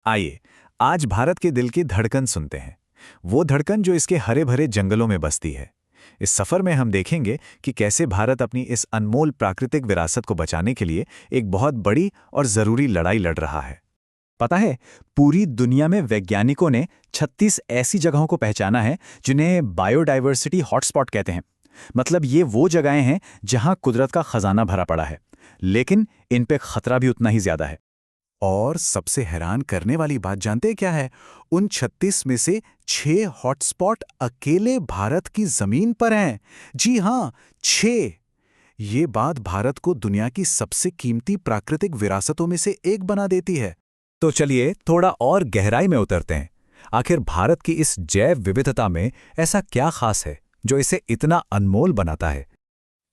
आइए आज भारत के दिल की धड़कन सुनते हैं। वो धड़कन जो इसके हरे भरे जंगलों में बसती है। इस सफर में हम देखेंगे कि कैसे भारत अपनी इस अनमोल प्राकृतिक विरासत को बचाने के लिए एक बहुत बड़ी और जरूरी लड़ाई लड़ रहा है। पता है, पूरी दुनिया में वैज्ञानिकों ने 36 ऐसी जगहों को पहचाना है जिन्हें बायोडायवर्सिटी हॉटस्पॉट कहते हैं। मतलब ये वो जगहें हैं जहां कुदरत का खजाना भरा पड़ा है, लेकिन इन पे खतरा भी उतना ही ज्यादा है। और सबसे हैरान करने वाली बात जानते क्या है? उन 36 में से 6 हॉटस्पॉट अकेले भारत की जमीन पर हैं। जी हां, 6। ये बात भारत को दुनिया की सबसे कीमती प्राकृतिक विरासतों में से एक बना देती है। तो चलिए थोड़ा और गहराई में उतरते हैं। आखिर भारत की इस जैव विविधता में ऐसा क्या खास है जो इसे इतना अनमोल बनाता है?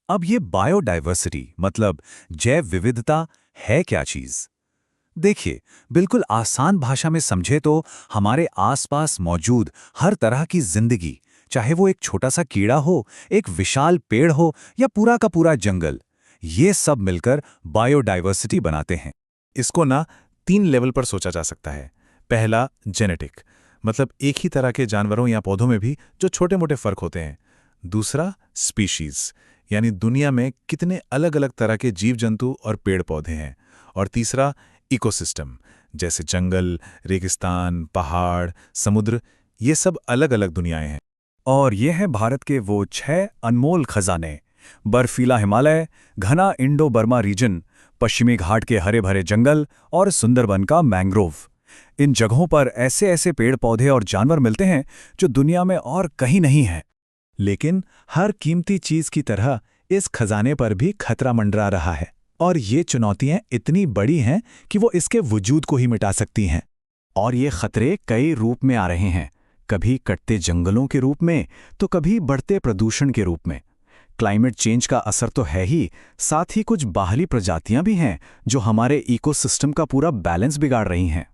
अब ये बायोडायवर्सिटी मतलब जैव विविधता है क्या चीज? देखिए, बिल्कुल आसान भाषा में समझे तो हमारे आसपास मौजूद हर तरह की जिंदगी, चाहे वो एक छोटा सा कीड़ा हो, एक विशाल पेड़ हो या पूरा का पूरा जंगल, ये सब मिलकर बायोडायवर्सिटी बनाते हैं। इसको ना 3 लेवल पर सोचा जा सकता है। पहला, जेनेटिक, मतलब एक ही तरह के जानवरों या पौधों में भी जो छोटे मोटे फर्क होते हैं। दूसरा, स्पीशीज, यानी दुनिया में कितने अलग अलग तरह के जीव जंतु और पेड़ पौधे हैं। और तीसरा, इकोसिस्टम, जैसे जंगल, रेगिस्तान, पहाड़, समुद्र, ये सब अलग अलग दुनियाएं हैं। और ये है भारत के वो 6 अनमोल खजाने: बर्फीला हिमालय, घना इंडो बर्मा रीजन, पश्चिमी घाट के हरे भरे जंगल और सुंदरबन का मैंग्रोव। इन जगहों पर ऐसे ऐसे पेड़ पौधे और जानवर मिलते हैं जो दुनिया में और कहीं नहीं है। लेकिन हर कीमती चीज की तरह इस खजाने पर भी खतरा मंडरा रहा है। और ये चुनौतियां इतनी बड़ी हैं कि वो इसके वजूद को ही मिटा सकती हैं। और ये खतरे कई रूप में आ रहे हैं, कभी कटते जंगलों के रूप में तो कभी बढ़ते प्रदूषण के रूप में। क्लाइमेट चेंज का असर तो है ही, साथ ही कुछ बाहरी प्रजातियां भी हैं जो हमारे इकोसिस्टम का पूरा बैलेंस बिगाड़ रही हैं।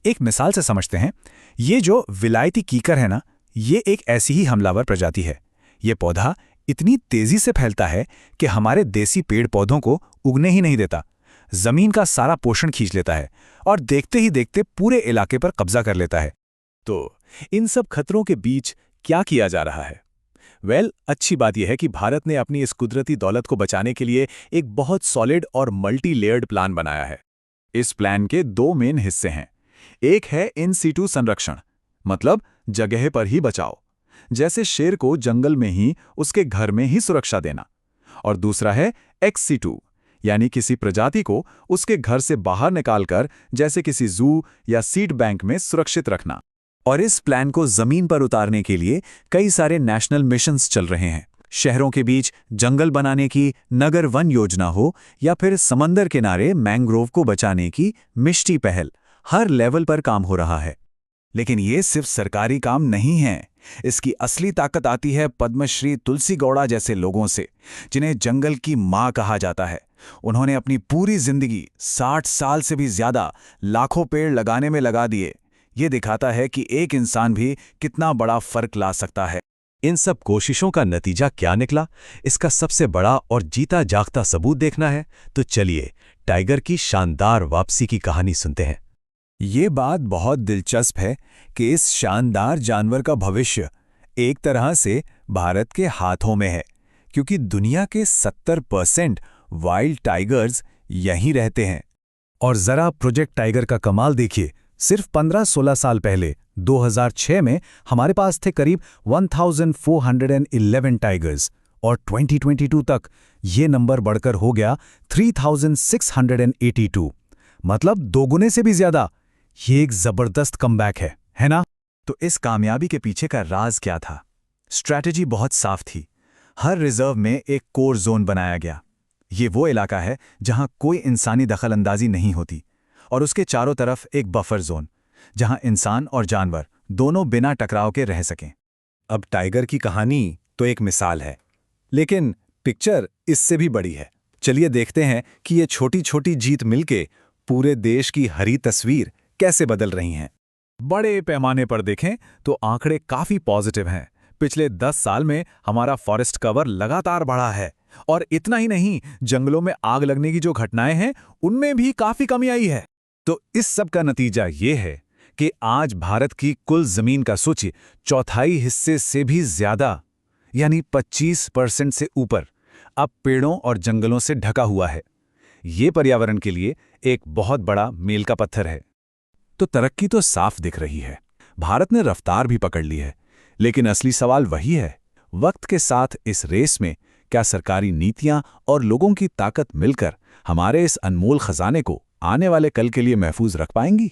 एक मिसाल से समझते हैं। ये जो विलायती कीकर है ना, ये एक ऐसी ही हमलावर प्रजाति है। ये पौधा इतनी तेजी से फैलता है कि हमारे देसी पेड़ पौधों को उगने ही नहीं देता। जमीन का सारा पोषण खींच लेता है और देखते ही देखते पूरे इलाके पर कब्जा कर लेता है। तो इन सब खतरों के बीच क्या किया जा रहा है? अच्छी बात यह है कि भारत ने अपनी इस कुदरती दौलत को बचाने के लिए एक बहुत सॉलिड और मल्टी लेयर्ड प्लान बनाया है। इस प्लान के 2 मेन हिस्से हैं। एक है इन सीटू संरक्षण, मतलब जगह पर ही बचाओ, जैसे शेर को जंगल में ही उसके घर में ही सुरक्षा देना। और दूसरा है एक्स सीटू, यानी किसी प्रजाति को उसके घर से बाहर निकालकर जैसे किसी जू या सीड बैंक में सुरक्षित रखना। और इस प्लान को जमीन पर उतारने के लिए कई सारे नेशनल मिशंस चल रहे हैं। शहरों के बीच जंगल बनाने की नगर वन योजना हो या फिर समंदर किनारे मैंग्रोव को बचाने की मिष्टी पहल, हर लेवल पर काम हो रहा है। लेकिन ये सिर्फ सरकारी काम नहीं है। इसकी असली ताकत आती है पद्मश्री तुलसी गौड़ा जैसे लोगों से, जिन्हें जंगल की मां कहा जाता है। उन्होंने अपनी पूरी जिंदगी 60 साल से भी ज्यादा लाखों पेड़ लगाने में लगा दिए। ये दिखाता है कि एक इंसान भी कितना बड़ा फर्क ला सकता है। इन सब कोशिशों का नतीजा क्या निकला, इसका सबसे बड़ा और जीता जागता सबूत देखना है तो चलिए टाइगर की शानदार वापसी की कहानी सुनते हैं। ये बात बहुत दिलचस्प है कि इस शानदार जानवर का भविष्य एक तरह से भारत के हाथों में है, क्योंकि दुनिया के 70% वाइल्ड टाइगर्स यहीं रहते हैं। और जरा प्रोजेक्ट टाइगर का कमाल देखिए। सिर्फ 15-16 साल पहले 2006 में हमारे पास थे करीब 1411 टाइगर्स, और 2022 तक ये नंबर बढ़कर हो गया 3682, मतलब 2 गुने से भी ज्यादा। ये एक जबरदस्त कमबैक है ना? तो इस कामयाबी के पीछे का राज क्या था? स्ट्रैटेजी बहुत साफ थी। हर रिजर्व में एक कोर जोन बनाया गया। ये वो इलाका है जहां कोई इंसानी दखलंदाजी नहीं होती, और उसके चारों तरफ एक बफर जोन, जहां इंसान और जानवर दोनों बिना टकराव के रह सकें। अब टाइगर की कहानी तो एक मिसाल है, लेकिन पिक्चर इससे भी बड़ी है। चलिए देखते हैं कि ये छोटी छोटी जीत मिलके पूरे देश की हरी तस्वीर कैसे बदल रही हैं। बड़े पैमाने पर देखें तो आंकड़े काफी पॉजिटिव हैं। पिछले 10 साल में हमारा फॉरेस्ट कवर लगातार बढ़ा है, और इतना ही नहीं, जंगलों में आग लगने की जो घटनाएं हैं उनमें भी काफी कमी आई है। तो इस सब का नतीजा ये है कि आज भारत की कुल जमीन का सोचिए चौथाई हिस्से से भी ज्यादा यानी 25% से ऊपर अब पेड़ों और जंगलों से ढका हुआ है। ये पर्यावरण के लिए एक बहुत बड़ा मील का पत्थर है। तो तरक्की तो साफ दिख रही है, भारत ने रफ्तार भी पकड़ ली है, लेकिन असली सवाल वही है, वक्त के साथ इस रेस में क्या सरकारी नीतियां और लोगों की ताकत मिलकर हमारे इस अनमोल खजाने को आने वाले कल के लिए महफूज रख पाएंगी?